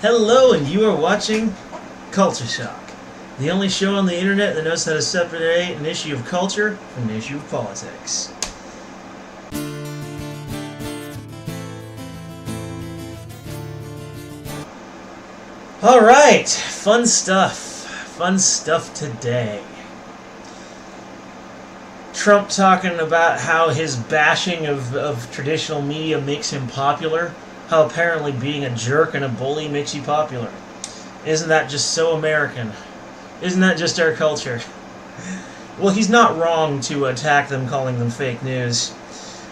Hello, and you are watching Culture Shock, the only show on the internet that knows how to separate an issue of culture from an issue of politics. Alright, fun stuff. Fun stuff today. Trump talking about how his bashing of traditional media makes him popular. How apparently being a jerk and a bully makes you popular. Isn't that just so American? Isn't that just our culture? Well, he's not wrong to attack them, calling them fake news.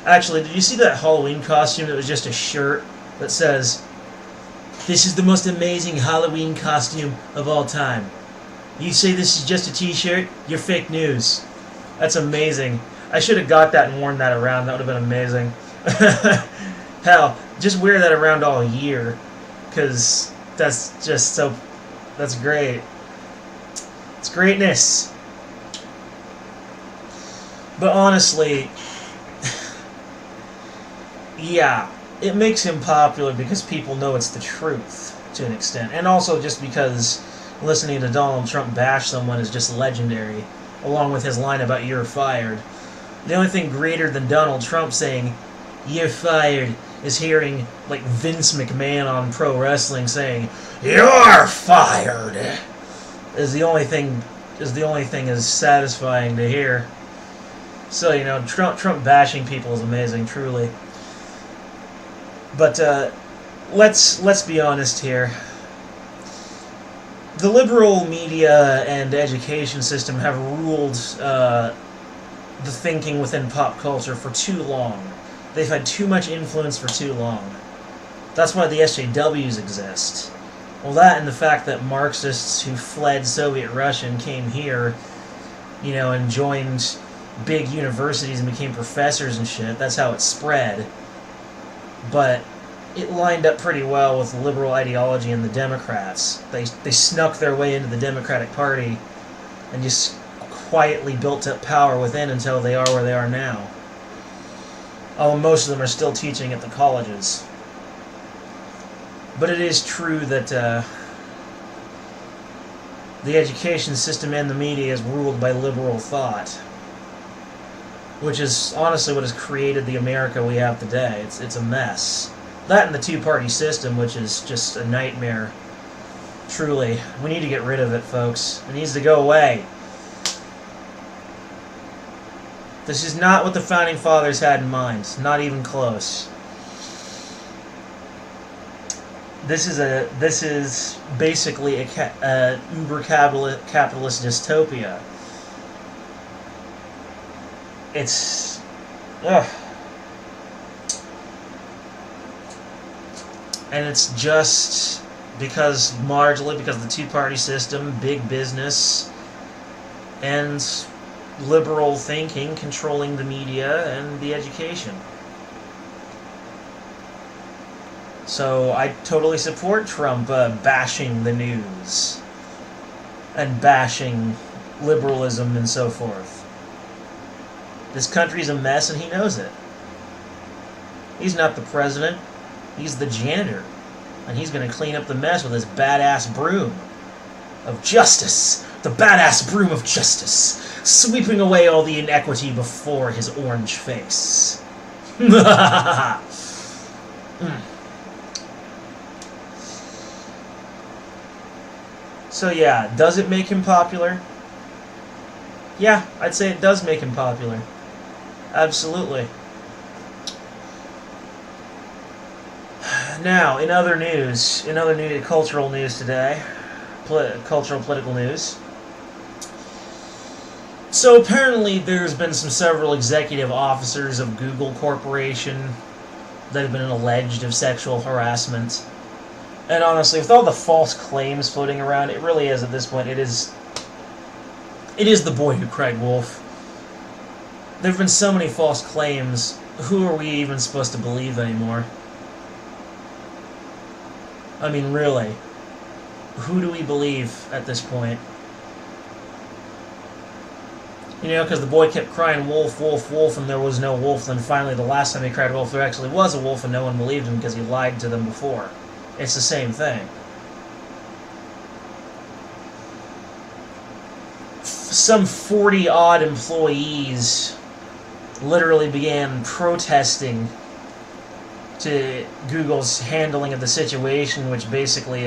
Actually, did you see that Halloween costume that was just a shirt that says, "This is the most amazing Halloween costume of all time. You say this is just a t-shirt? You're fake news." That's amazing. I should have got that and worn that around. That would have been amazing. Hell, just wear that around all year, because that's just so, that's great. It's greatness. But honestly, yeah, it makes him popular because people know it's the truth, to an extent. And also just because listening to Donald Trump bash someone is just legendary, along with his line about "you're fired." The only thing greater than Donald Trump saying "you're fired" is hearing, like, Vince McMahon on pro wrestling saying "you're fired" is the only thing is satisfying to hear. So, you know, Trump bashing people is amazing, truly. But let's be honest here. The liberal media and education system have ruled the thinking within pop culture for too long. They've had too much influence for too long. That's why the SJWs exist. Well, that and the fact that Marxists who fled Soviet Russia and came here, you know, and joined big universities and became professors and shit, that's how it spread. But it lined up pretty well with liberal ideology and the Democrats. They snuck their way into the Democratic Party and just quietly built up power within until they are where they are now. Although most of them are still teaching at the colleges. But it is true that the education system and the media is ruled by liberal thought, which is honestly what has created the America we have today. It's a mess. That and the two-party system, which is just a nightmare. Truly. We need to get rid of it, folks. It needs to go away. This is not what the Founding Fathers had in mind. Not even close. This is basically a uber-capitalist dystopia. It's... ugh. And it's just largely because of the two-party system, big business, and liberal thinking controlling the media and the education. So I totally support Trump bashing the news and bashing liberalism and so forth. This country's a mess and he knows it. He's not the president. He's the janitor. And he's going to clean up the mess with his badass broom of justice. The badass broom of justice. Sweeping away all the inequity before his orange face. So yeah, does it make him popular? Yeah, I'd say it does make him popular. Absolutely. Now, in other cultural news today, cultural political news. So apparently there's been several executive officers of Google Corporation that have been alleged of sexual harassment. And honestly, with all the false claims floating around, it really is at this point, it is the boy who cried wolf. There have been so many false claims, who are we even supposed to believe anymore? I mean, really, who do we believe at this point? You know, because the boy kept crying wolf, wolf, wolf, and there was no wolf. Then finally, the last time he cried wolf, there actually was a wolf, and no one believed him because he lied to them before. It's the same thing. some 40-odd employees literally began protesting to Google's handling of the situation, which basically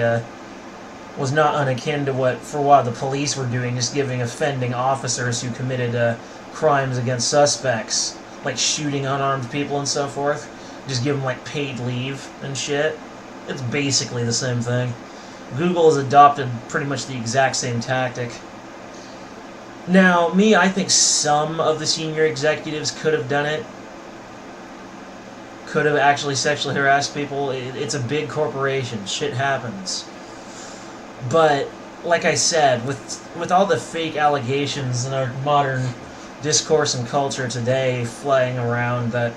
was not unakin to what the police were doing, just giving offending officers who committed crimes against suspects, like shooting unarmed people and so forth, just give them like paid leave and shit. It's basically the same thing. Google has adopted pretty much the exact same tactic. Now, I think some of the senior executives could have done it. Could have actually sexually harassed people. It's a big corporation. Shit happens. But, like I said, with all the fake allegations in our modern discourse and culture today flying around, that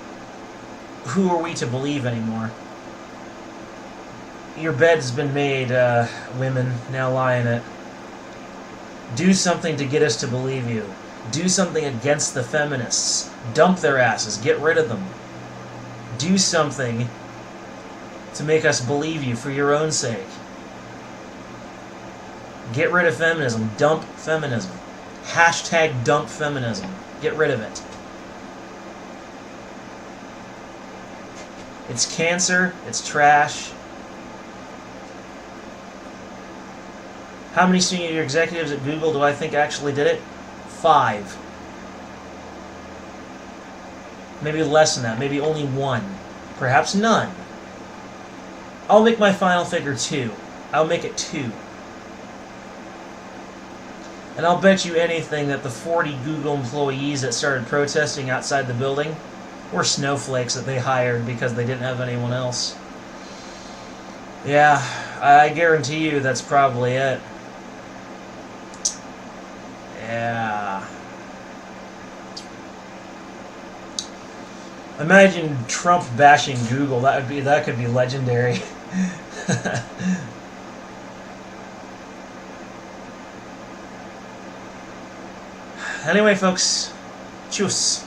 who are we to believe anymore? Your bed's been made, women. Now lie in it. Do something to get us to believe you. Do something against the feminists. Dump their asses. Get rid of them. Do something to make us believe you for your own sake. Get rid of feminism. Dump feminism. Hashtag dump feminism. Get rid of it. It's cancer. It's trash. How many senior executives at Google do I think actually did it? 5. Maybe less than that. Maybe only 1. Perhaps none. I'll make my final figure 2. I'll make it 2. And I'll bet you anything that the 40 Google employees that started protesting outside the building were snowflakes that they hired because they didn't have anyone else. Yeah, I guarantee you that's probably it. Yeah. Imagine Trump bashing Google. That could be legendary. Anyway, folks, tschüss.